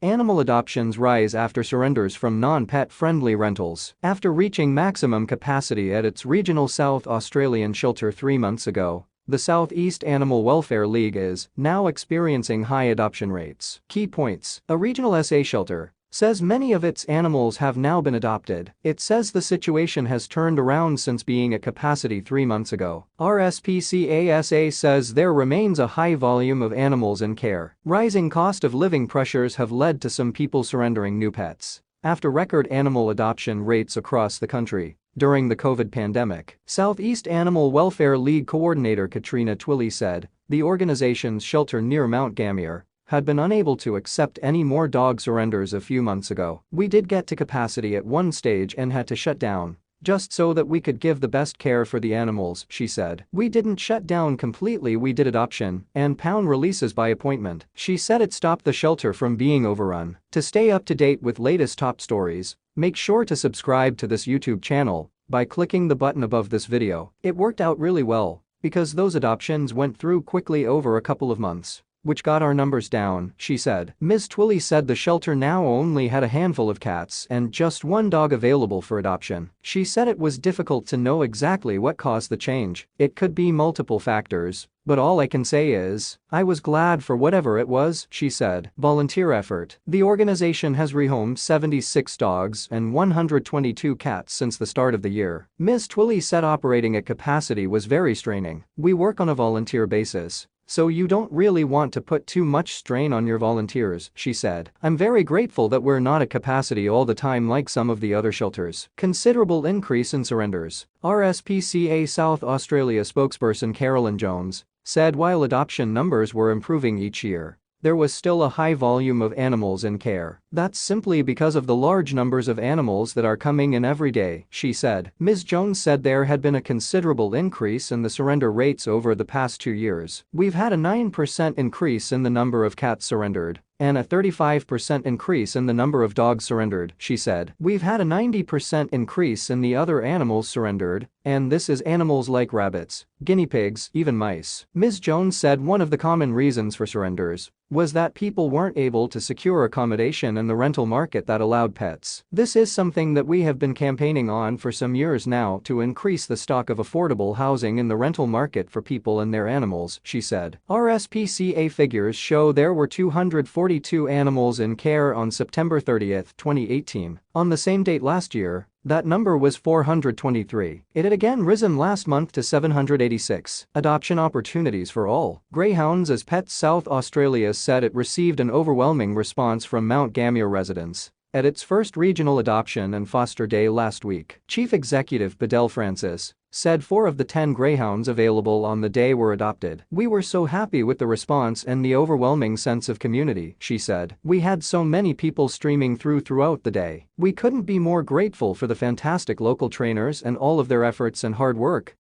Animal adoptions rise after surrenders from non-pet-friendly rentals. After reaching maximum capacity at its regional South Australian shelter 3 months ago, the South East Animal Welfare League is now experiencing high adoption rates. Key points: a regional SA shelter says many of its animals have now been adopted. It says the situation has turned around since being at capacity 3 months ago. RSPCA SA says there remains a high volume of animals in care. Rising cost of living pressures have led to some people surrendering new pets after record animal adoption rates across the country during the COVID pandemic. Southeast Animal Welfare League coordinator Katrina Twilley said the organization's shelter near Mount Gambier had been unable to accept any more dog surrenders a few months ago. We did get to capacity at one stage and had to shut down, just so that we could give the best care for the animals, she said. We didn't shut down completely, we did adoption and pound releases by appointment. She said it stopped the shelter from being overrun. To stay up to date with latest top stories, make sure to subscribe to this YouTube channel by clicking the button above this video. It worked out really well because those adoptions went through quickly over a couple of months, which got our numbers down, she said. Ms. Twilley said the shelter now only had a handful of cats and just one dog available for adoption. She said it was difficult to know exactly what caused the change. It could be multiple factors, but all I can say is, I was glad for whatever it was, she said. Volunteer effort. The organization has rehomed 76 dogs and 122 cats since the start of the year. Ms. Twilley said operating at capacity was very straining. We work on a volunteer basis, so you don't really want to put too much strain on your volunteers, she said. I'm very grateful that we're not at capacity all the time like some of the other shelters. Considerable increase in surrenders. RSPCA South Australia spokesperson Carolyn Jones said while adoption numbers were improving each year, there was still a high volume of animals in care. That's simply because of the large numbers of animals that are coming in every day, she said. Ms. Jones said there had been a considerable increase in the surrender rates over the past 2 years. We've had a 9% increase in the number of cats surrendered and a 35% increase in the number of dogs surrendered, she said. We've had a 90% increase in the other animals surrendered, and this is animals like rabbits, guinea pigs, even mice. Ms. Jones said one of the common reasons for surrenders was that people weren't able to secure accommodation in the rental market that allowed pets. This is something that we have been campaigning on for some years now to increase the stock of affordable housing in the rental market for people and their animals, she said. RSPCA figures show there were 242 animals in care on September 30, 2018. On the same date last year, that number was 423. It had again risen last month to 786. Adoption opportunities for all. Greyhounds as pets. South Australia said it received an overwhelming response from Mount Gambier residents at its first regional adoption and foster day last week. Chief Executive Bedell Francis said 4 of the 10 greyhounds available on the day were adopted. We were so happy with the response and the overwhelming sense of community, she said. We had so many people streaming throughout the day. We couldn't be more grateful for the fantastic local trainers and all of their efforts and hard work.